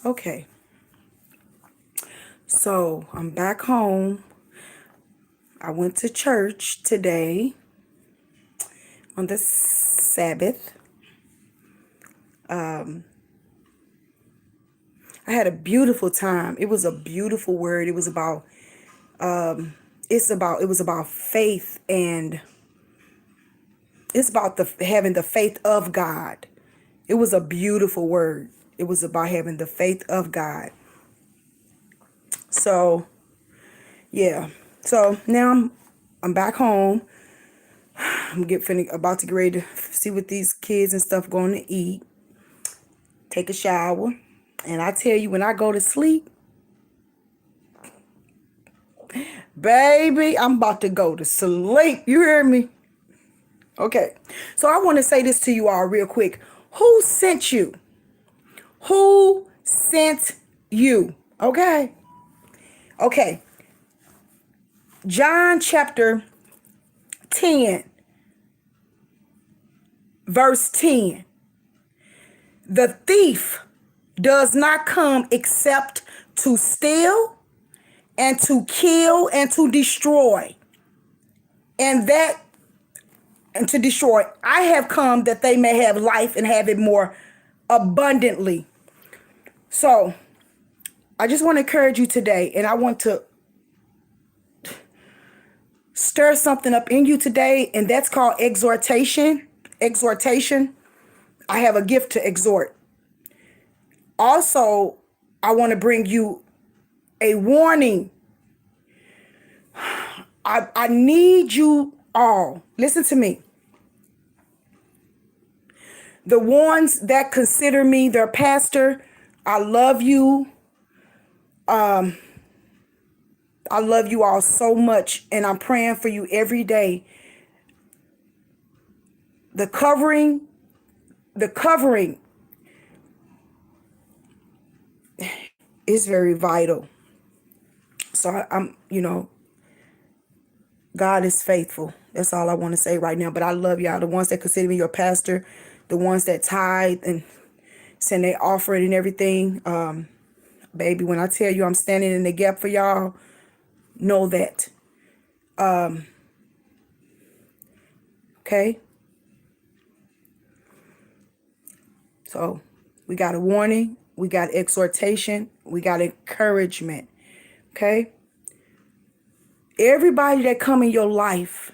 Okay, so I'm back home. I went to church today on the Sabbath. I had a beautiful time. It was a beautiful word. It was about it was about faith, and it's about the having the faith of God. It was a beautiful word. It was about having the faith of God. So yeah. So now I'm back home. About to get ready to see what these kids and stuff going to eat. Take a shower. And I tell you, when I go to sleep, baby, I'm about to go to sleep. You hear me? Okay. So I want to say this to you all real quick. Who sent you? Who sent you? Okay. Okay. John chapter 10, verse 10. The thief does not come except to steal and to kill and to destroy. And to destroy. I have come that they may have life and have it more abundantly. So I just want to encourage you today, and I want to stir something up in you today, and that's called exhortation. Exhortation. I have a gift to exhort. Also, I want to bring you a warning. I need you all. Listen to me. The ones that consider me their pastor, I love you. I love you all so much, and I'm praying for you every day. The covering is very vital. So I'm, God is faithful. That's all I want to say right now. But I love y'all. The ones that consider me your pastor, the ones that tithe and send their offering and everything. Baby, when I tell you I'm standing in the gap for y'all, know that. Okay. So we got a warning. We got exhortation. We got encouragement. Okay. Everybody that come in your life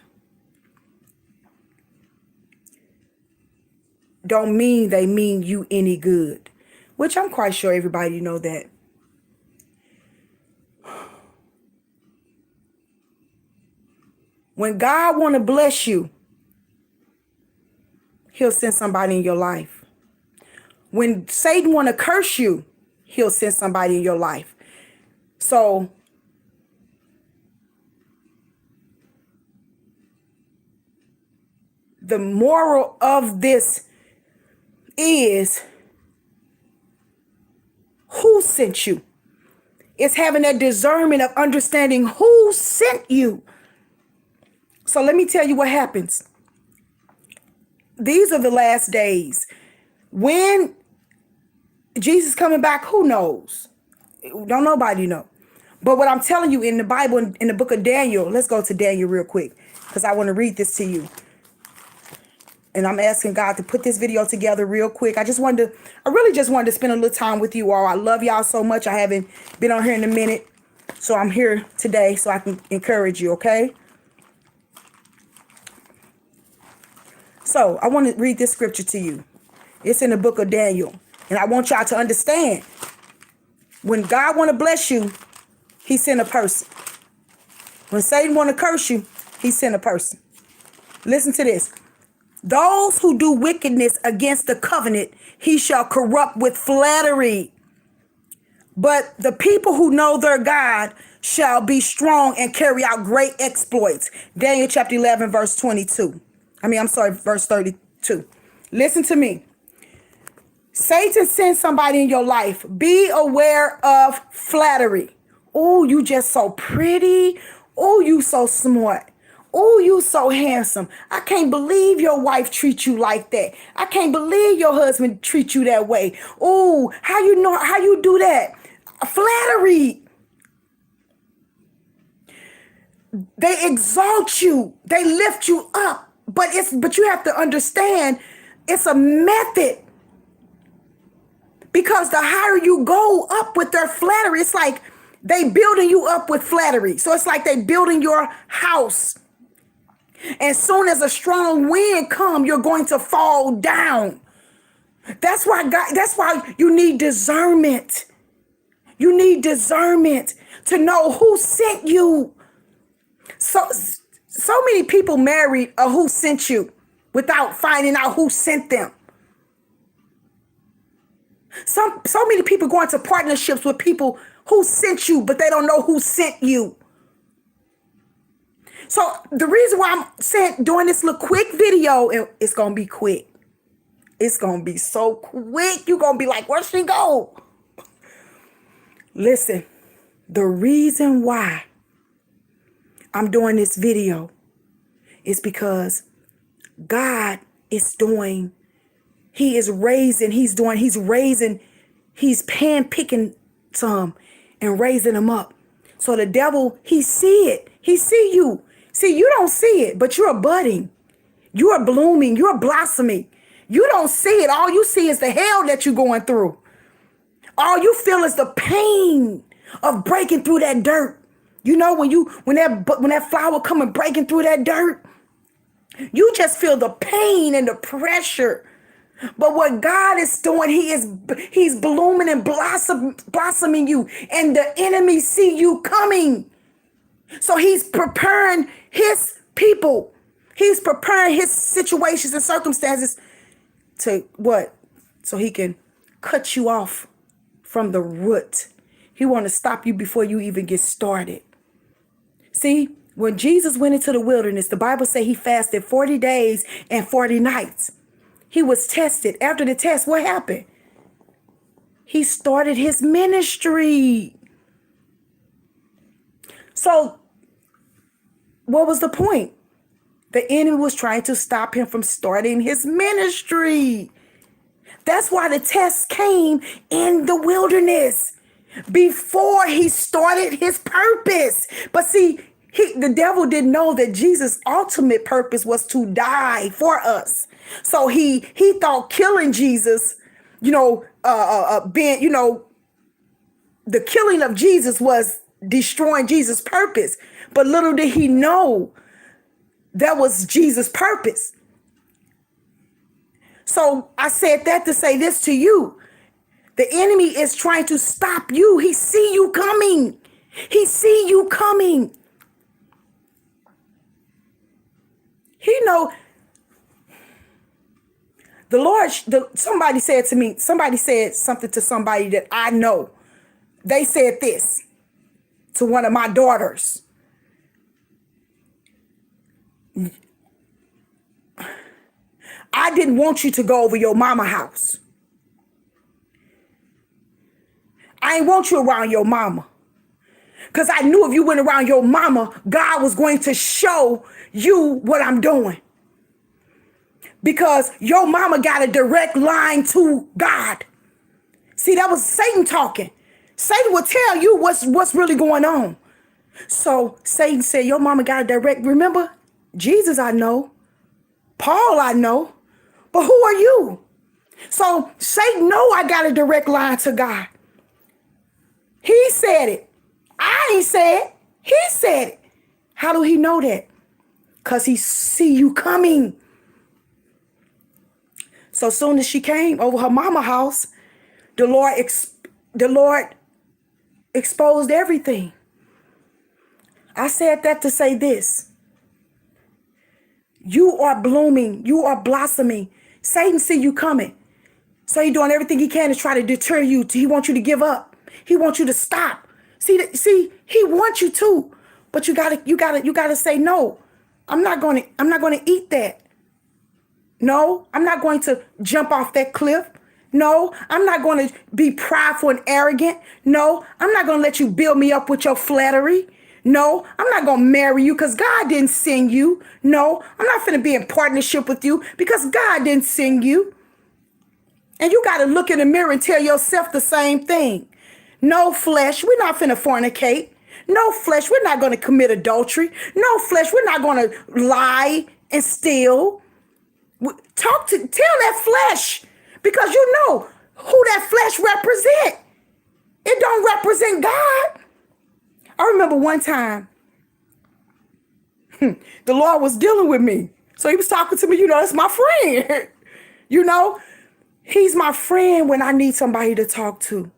don't mean they mean you any good, which I'm quite sure everybody know that. When God want to bless you, he'll send somebody in your life. When Satan want to curse you, he'll send somebody in your life. So the moral of this is, who sent you? It's having that discernment of understanding who sent you. So let me tell you what happens. These are the last days. When Jesus coming back, who knows? Don't nobody know. But what I'm telling you in the Bible, in the book of Daniel, let's go to Daniel real quick, because I want to read this to you. And I'm asking God to put this video together real quick. I really just wanted to spend a little time with you all. I love y'all so much. I haven't been on here in a minute. So I'm here today so I can encourage you, okay? So I want to read this scripture to you. It's in the book of Daniel. And I want y'all to understand, when God want to bless you, he sent a person. When Satan want to curse you, he sent a person. Listen to this. Those who do wickedness against the covenant, he shall corrupt with flattery. But the people who know their God shall be strong and carry out great exploits. Daniel chapter 11, verse 22. Verse 32. Listen to me. Satan sends somebody in your life. Be aware of flattery. Oh, you just so pretty. Oh, you so smart. Oh, you so handsome. I can't believe your wife treats you like that. I can't believe your husband treats you that way. Oh, how you do that? Flattery. They exalt you. They lift you up. But you have to understand it's a method. Because the higher you go up with their flattery, it's like they building you up with flattery. So it's like they building your house. And soon as a strong wind come, you're going to fall down. That's why you need discernment. You need discernment to know who sent you. So many people married a who sent you without finding out who sent them. So many people go into partnerships with people who sent you, but they don't know who sent you. So the reason why I'm doing this little quick video, it's going to be quick. It's going to be so quick. You're going to be like, where'd she go? Listen, the reason why I'm doing this video is because God is doing, he's handpicking some and raising them up. So the devil, he see it. He see you. See, you don't see it, but you're budding. You're blooming. You're blossoming. You don't see it. All you see is the hell that you're going through. All you feel is the pain of breaking through that dirt. You know, when that flower coming breaking through that dirt, you just feel the pain and the pressure. But what God is doing, he's blooming and blossoming you, and the enemy see you coming. So he's preparing his people. He's preparing his situations and circumstances to what? So he can cut you off from the root. He want to stop you before you even get started. See, when Jesus went into the wilderness, the Bible says he fasted 40 days and 40 nights. He was tested. After the test, what happened? He started his ministry. So what was the point? The enemy was trying to stop him from starting his ministry. That's why the test came in the wilderness before he started his purpose. But see, the devil didn't know that Jesus' ultimate purpose was to die for us. So he thought killing Jesus, the killing of Jesus was destroying Jesus' purpose. But little did he know that was Jesus' purpose. So I said that to say this to you. The enemy is trying to stop you. He see you coming. He see you coming. He know. The Lord, somebody said something to somebody that I know. They said this to one of my daughters. I didn't want you to go over your mama house. I ain't want you around your mama. Because I knew if you went around your mama, God was going to show you what I'm doing. Because your mama got a direct line to God. See, that was Satan talking. Satan will tell you what's really going on. So Satan said, your mama got a direct, remember, Jesus I know, Paul I know, but who are you? So Satan know I got a direct line to God. He said it. I ain't said it. He said it. How do he know that? Because he see you coming. So soon as she came over her mama house, the Lord exposed everything. I said that to say this. You are blooming. You are blossoming. Satan see you coming. So he's doing everything he can to try to deter you. He wants you to give up. He wants you to stop. See, he wants you to, but you gotta say no. I'm not going to eat that. No, I'm not going to jump off that cliff. No, I'm not going to be prideful and arrogant. No, I'm not going to let you build me up with your flattery. No, I'm not going to marry you because God didn't send you. No, I'm not finna be in partnership with you because God didn't send you. And you got to look in the mirror and tell yourself the same thing. No flesh, we're not finna fornicate. No flesh, we're not going to commit adultery. No flesh, we're not going to lie and steal. Tell that flesh, because you know who that flesh represent. It don't represent God. I remember one time the Lord was dealing with me. So he was talking to me, that's my friend. He's my friend when I need somebody to talk to.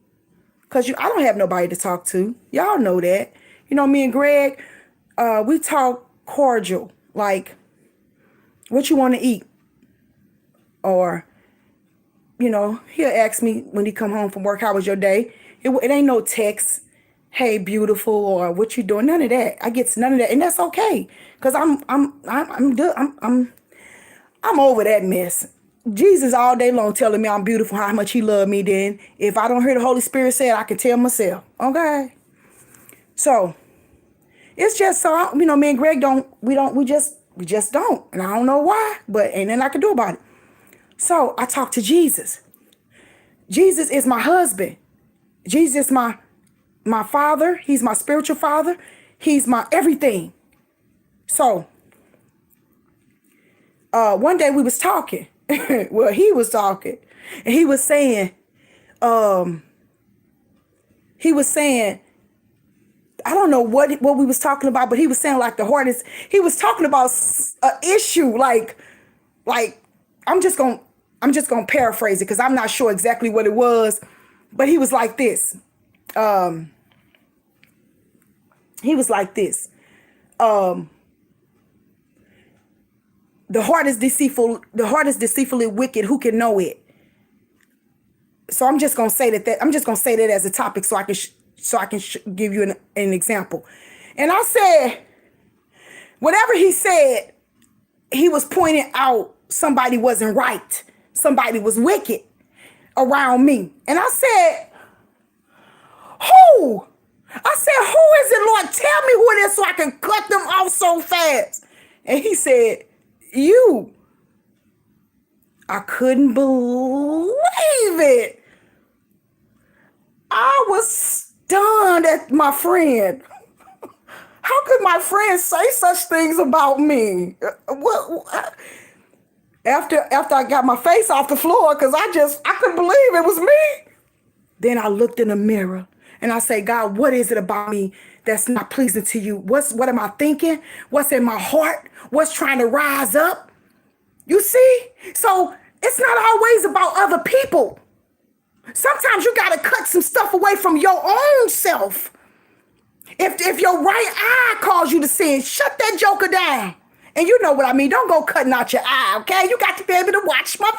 Because I don't have nobody to talk to. Y'all know that. Me and Greg, we talk cordial. Like, what you want to eat? Or, he'll ask me when he come home from work, how was your day? It ain't no text, hey, beautiful, or what you doing? None of that. I get none of that. And that's okay. Because I'm over that mess. Jesus all day long telling me I'm beautiful, how much he loved me. Then if I don't hear the Holy Spirit say it, I can tell myself. Okay. So it's just so, me and Greg we just don't. And I don't know why, but ain't nothing I can do about it. So I talk to Jesus. Jesus is my husband. Jesus is my father. He's my spiritual father. He's my everything. So one day we was talking. Well, he was talking. And he was saying, I don't know what we was talking about, but he was saying like the hardest. He was talking about an issue like I'm just gonna paraphrase it because I'm not sure exactly what it was, but he was like this. The heart is deceitfully wicked. Who can know it? So I'm just gonna say that. I'm just gonna say that as a topic, so I can give you an example. And I said, whatever he said, he was pointing out somebody wasn't right. Somebody was wicked around me. And I said, who? I said, who is it, Lord? Tell me who it is so I can cut them off so fast. And he said, you. I couldn't believe it. I was stunned at my friend. How could my friend say such things about me? After I got my face off the floor, because I couldn't believe it was me. Then I looked in the mirror and I say, God, what is it about me that's not pleasing to you? What am I thinking? What's in my heart? What's trying to rise up? You see? So it's not always about other people. Sometimes you got to cut some stuff away from your own self. If your right eye calls you to sin, shut that joker down. And you know what I mean. Don't go cutting out your eye, okay? You got to be able to watch my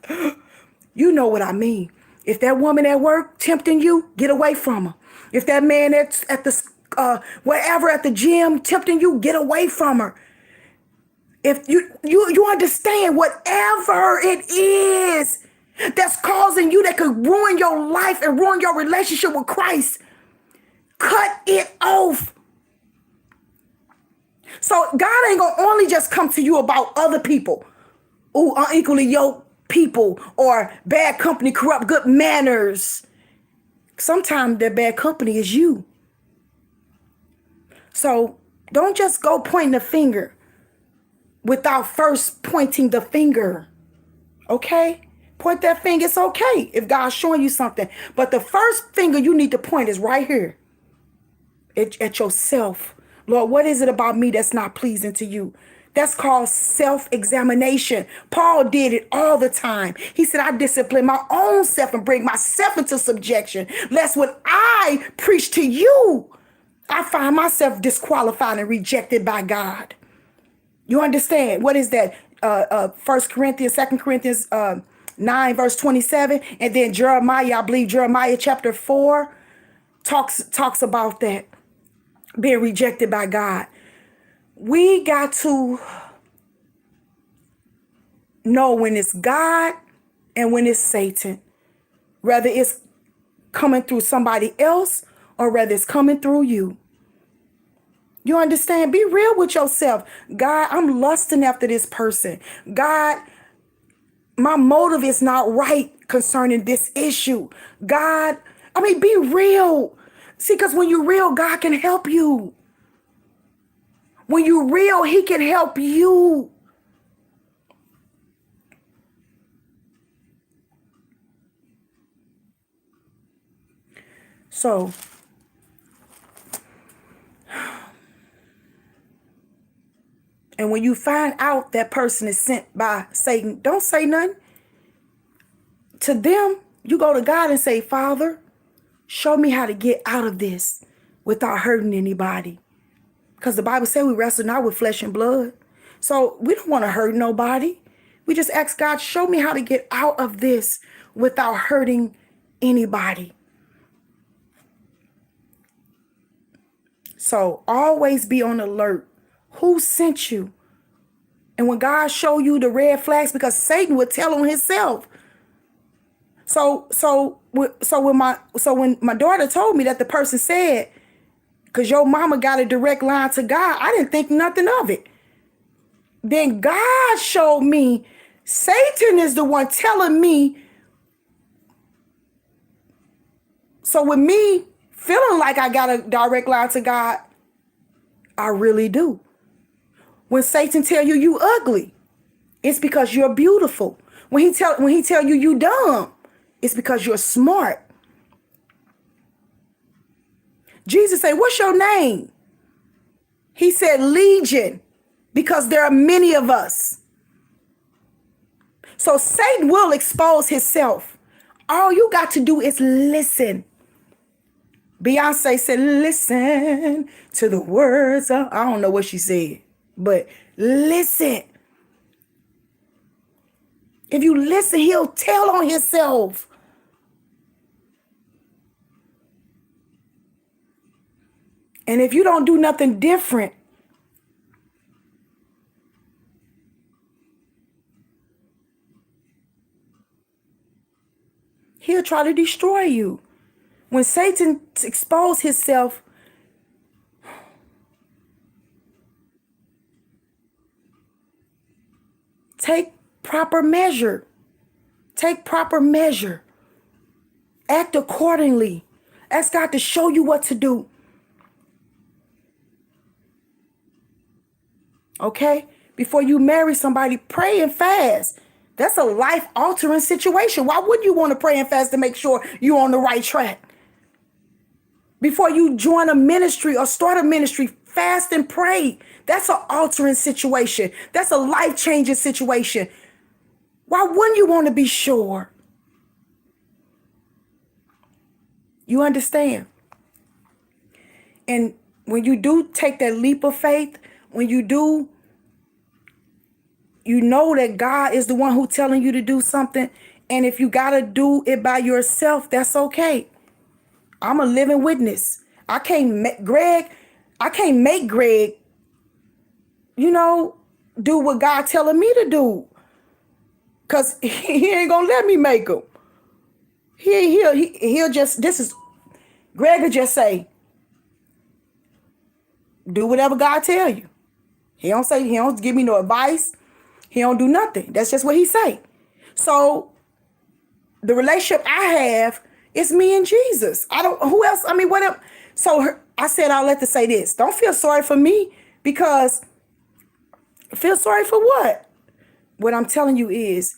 videos. You know what I mean. If that woman at work tempting you, get away from her. If that man at the wherever at the gym tempting you, get away from her. If you understand whatever it is that's causing you, that could ruin your life and ruin your relationship with Christ, cut it off. So God ain't gonna only just come to you about other people who unequally yoked people or bad company, corrupt good manners. Sometimes that bad company is you. So don't just go pointing the finger without first pointing the finger. Okay? Point that finger. It's okay if God's showing you something. But the first finger you need to point is right here at yourself. Lord, what is it about me that's not pleasing to you? That's called self-examination. Paul did it all the time. He said, I discipline my own self and bring myself into subjection, lest when I preach to you, I find myself disqualified and rejected by God. You understand? What is that? 1 Corinthians, 2 Corinthians 9, verse 27. And then Jeremiah, I believe Jeremiah chapter 4 talks about that. Being rejected by God. We got to know when it's God and when it's Satan. Whether it's coming through somebody else or whether it's coming through you. You understand? Be real with yourself. God, I'm lusting after this person. God, my motive is not right concerning this issue. God, be real. See, because when you're real, God can help you. When you're real, he can help you. So, and when you find out that person is sent by Satan, don't say nothing. To them, you go to God and say, Father, show me how to get out of this without hurting anybody. Because the Bible says we wrestle not with flesh and blood. So we don't want to hurt nobody. We just ask God, show me how to get out of this without hurting anybody. So always be on alert. Who sent you? And when God show you the red flags, because Satan would tell on himself. So when my daughter told me that the person said, because your mama got a direct line to God, I didn't think nothing of it. Then God showed me Satan is the one telling me. So with me feeling like I got a direct line to God, I really do. When Satan tell you you ugly, it's because you're beautiful. When he tell you you dumb, it's because you're smart. Jesus said, what's your name? He said, Legion, because there are many of us. So Satan will expose himself. All you got to do is listen. Beyonce said, listen to the words of, I don't know what she said, but listen. If you listen, he'll tell on himself. And if you don't do nothing different, he'll try to destroy you. When Satan exposes himself, take proper measure. Take proper measure. Act accordingly. Ask God to show you what to do. Okay? Before you marry somebody, pray and fast. That's a life-altering situation. Why wouldn't you want to pray and fast to make sure you're on the right track? Before you join a ministry or start a ministry, fast and pray. That's an altering situation. That's a life-changing situation. Why wouldn't you want to be sure? You understand? And when you do take that leap of faith, when you do, you know that God is the one who's telling you to do something. And if you got to do it by yourself, that's okay. I'm a living witness. I can't make Greg, do what God telling me to do. Because he ain't going to let me make him. He'll just, Greg will just say, do whatever God tell you. He don't give me no advice. He don't do nothing. That's just what he say. So the relationship I have is me and Jesus. Who else? What else? So I said I'll let to say this. Don't feel sorry for me, because feel sorry for what? What I'm telling you is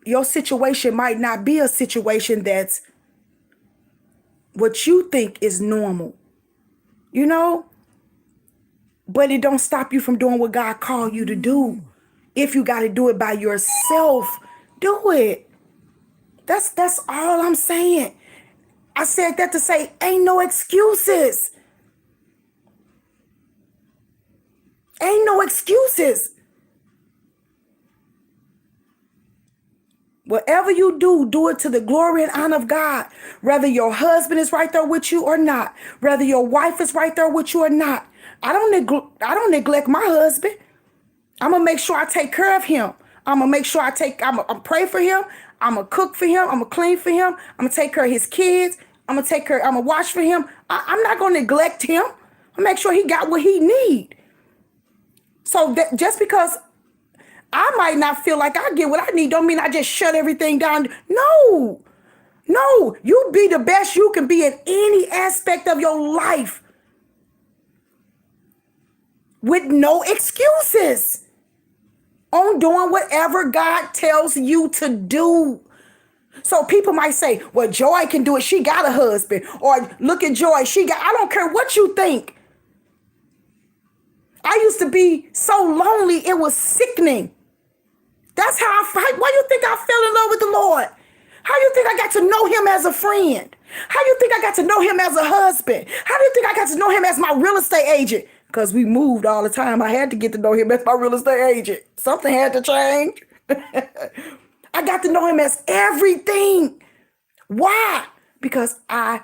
your situation might not be a situation that's what you think is normal. But it don't stop you from doing what God called you to do. If you got to do it by yourself, do it. That's all I'm saying. I said that to say ain't no excuses. Ain't no excuses. Whatever you do, do it to the glory and honor of God. Whether your husband is right there with you or not. Whether your wife is right there with you or not. I don't neglect my husband. I'm going to make sure I take care of him. I'm going to make sure I'm pray for him. I'm going to cook for him. I'm going to clean for him. I'm going to take care of his kids. I'm going to take care. I'm going to watch for him. I'm not going to neglect him. I'll make sure he got what he need. So that just because I might not feel like I get what I need don't mean I just shut everything down. No, you be the best you can be in any aspect of your life with no excuses on doing whatever God tells you to do. So people might say, well, Joy can do it. She got a husband. Or look at Joy. I don't care what you think. I used to be so lonely, it was sickening. That's how why you think I fell in love with the Lord? How you think I got to know him as a friend? How you think I got to know him as a husband? How do you think I got to know him as my real estate agent? Because we moved all the time. I had to get to know him as my real estate agent. Something had to change. I got to know him as everything. Why? Because I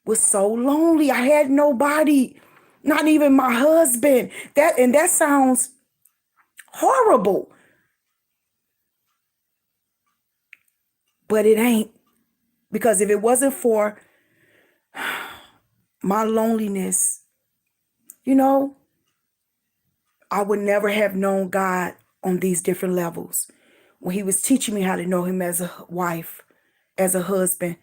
was so lonely. I had nobody, not even my husband. That sounds horrible. But it ain't. Because if it wasn't for my loneliness, I would never have known God on these different levels. When he was teaching me how to know him as a wife, as a husband,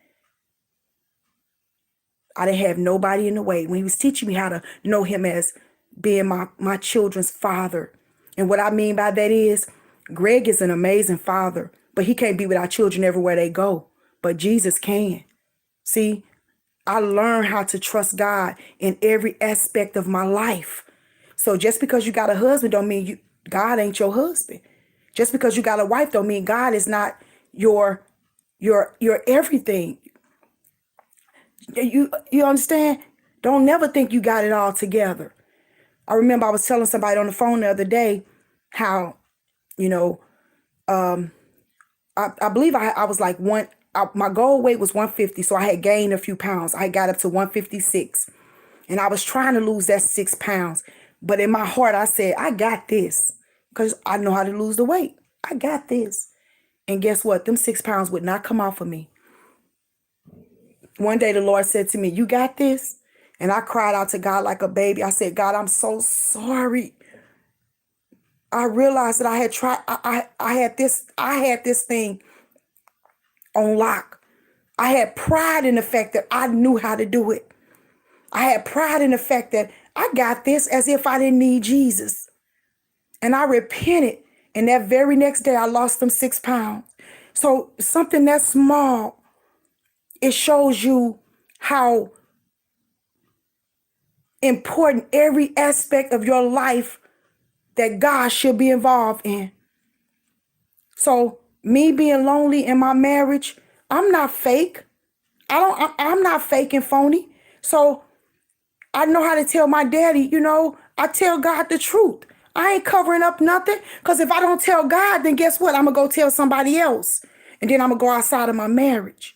I didn't have nobody in the way. When he was teaching me how to know him as being my children's father. And what I mean by that is, Greg is an amazing father, but he can't be with our children everywhere they go. But Jesus can. See, I learned how to trust God in every aspect of my life. So just because you got a husband don't mean God ain't your husband. Just because you got a wife don't mean God is not your everything. You understand? Don't never think you got it all together. I remember I was telling somebody on the phone the other day how, I believe I was like my goal weight was 150. So I had gained a few pounds. I got up to 156 and I was trying to lose that 6 pounds. But in my heart, I said, I got this because I know how to lose the weight. I got this. And guess what? Them 6 pounds would not come off of me. One day the Lord said to me, you got this? And I cried out to God like a baby. I said, God, I'm so sorry. I realized that I had tried. I had this thing on lock. I had pride in the fact that I knew how to do it. I had pride in the fact that I got this as if I didn't need Jesus. And I repented. And that very next day, I lost them 6 pounds. So something that small, it shows you how important every aspect of your life that God should be involved in. So me being lonely in my marriage, I'm not fake. I'm not fake and phony. So I know how to tell my daddy, I tell God the truth. I ain't covering up nothing. Because if I don't tell God, then guess what? I'm going to go tell somebody else. And then I'm going to go outside of my marriage.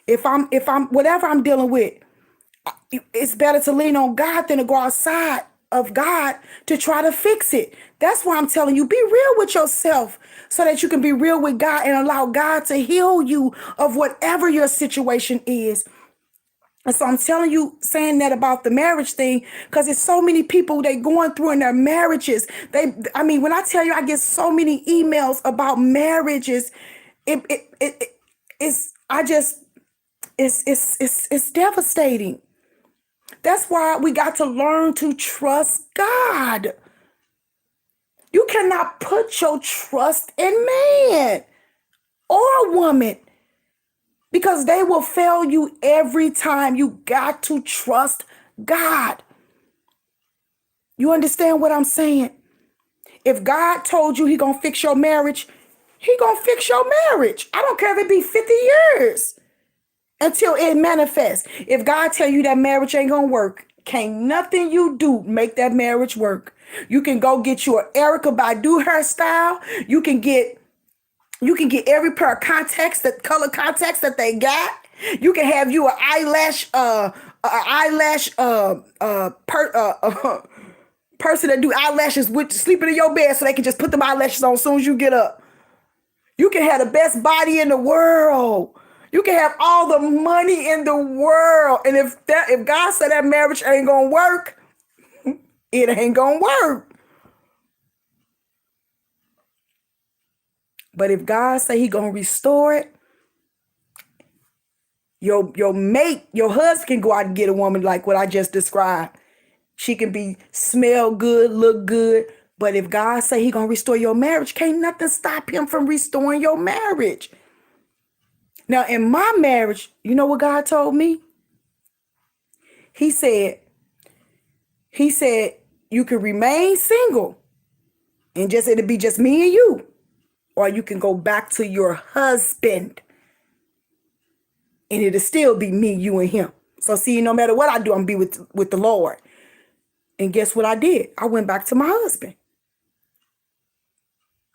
If I'm whatever I'm dealing with, it's better to lean on God than to go outside of God to try to fix it. That's why I'm telling you, be real with yourself so that you can be real with God and allow God to heal you of whatever your situation is. And so I'm telling you, saying that about the marriage thing, because it's so many people they going through in their marriages. When I tell you, I get so many emails about marriages. It's devastating. That's why we got to learn to trust God. You cannot put your trust in man or woman because they will fail you every time. You got to trust God. You understand what I'm saying? If God told you he gonna fix your marriage, he gonna fix your marriage. I don't care if it be 50 years until it manifests. If God tell you that marriage ain't gonna work, can't nothing you do make that marriage work. You can go get you an Erykah Badu hairstyle. You can get every pair of contacts, that color contacts that they got. You can have you an person that do eyelashes with sleeping in your bed so they can just put them eyelashes on as soon as you get up. You can have the best body in the world. You can have all the money in the world. And if God said that marriage ain't gonna work, it ain't gonna work. But if God say he gonna restore it, your mate, your husband can go out and get a woman like what I just described. She can smell good, look good. But if God say he gonna restore your marriage, can't nothing stop him from restoring your marriage. Now, in my marriage, you know what God told me? He said, you can remain single and it'll be just me and you. Or you can go back to your husband and it'll still be me, you, and him. So see, no matter what I do, I'm going to be with the Lord. And guess what I did? I went back to my husband.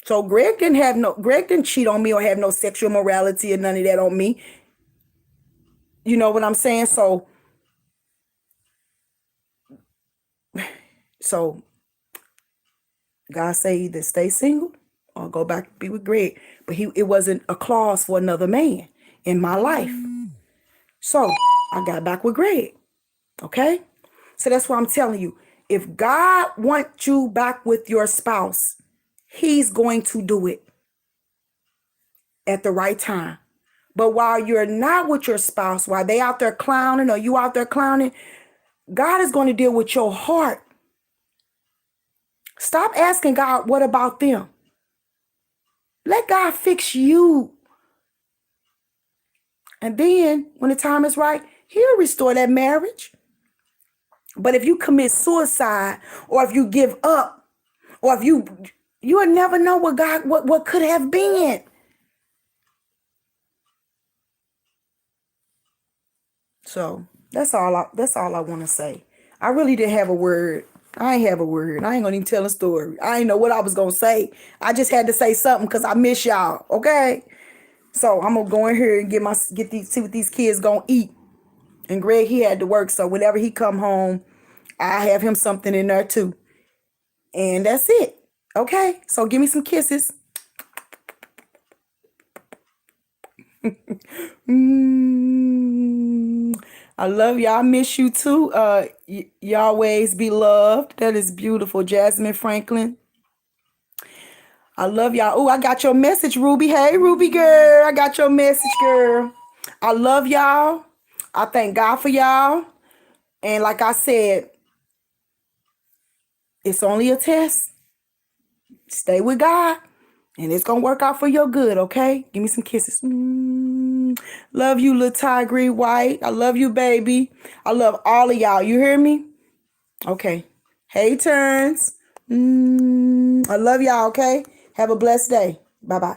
So Greg didn't cheat on me or have no sexual morality or none of that on me. You know what I'm saying? So God say either stay single or go back and be with Greg. But it wasn't a clause for another man in my life. So I got back with Greg. Okay? So that's why I'm telling you. If God wants you back with your spouse, he's going to do it at the right time. But while you're not with your spouse, while they out there clowning or you out there clowning, God is going to deal with your heart. Stop asking God, what about them? Let God fix you. And then when the time is right, he'll restore that marriage. But if you commit suicide or if you give up or if you'll never know what could have been. So that's all I want to say. I really didn't have a word. I ain't have a word. I ain't gonna even tell a story. I ain't know what I was gonna say. I just had to say something because I miss y'all. Okay. So I'm gonna go in here and see what these kids gonna eat. And Greg, he had to work, so whenever he come home, I have him something in there too. And that's it. Okay. So give me some kisses. I love y'all. I miss you too. Y'all always be loved. That is beautiful, Jasmine Franklin. I love y'all. Oh, I got your message, Ruby. Hey, Ruby girl. I got your message, girl. I love y'all. I thank God for y'all. And like I said, it's only a test. Stay with God. And it's going to work out for your good, okay? Give me some kisses. Love you, little Tigree White. I love you, baby. I love all of y'all. You hear me? Okay. Hey, Turns. I love y'all, okay? Have a blessed day. Bye-bye.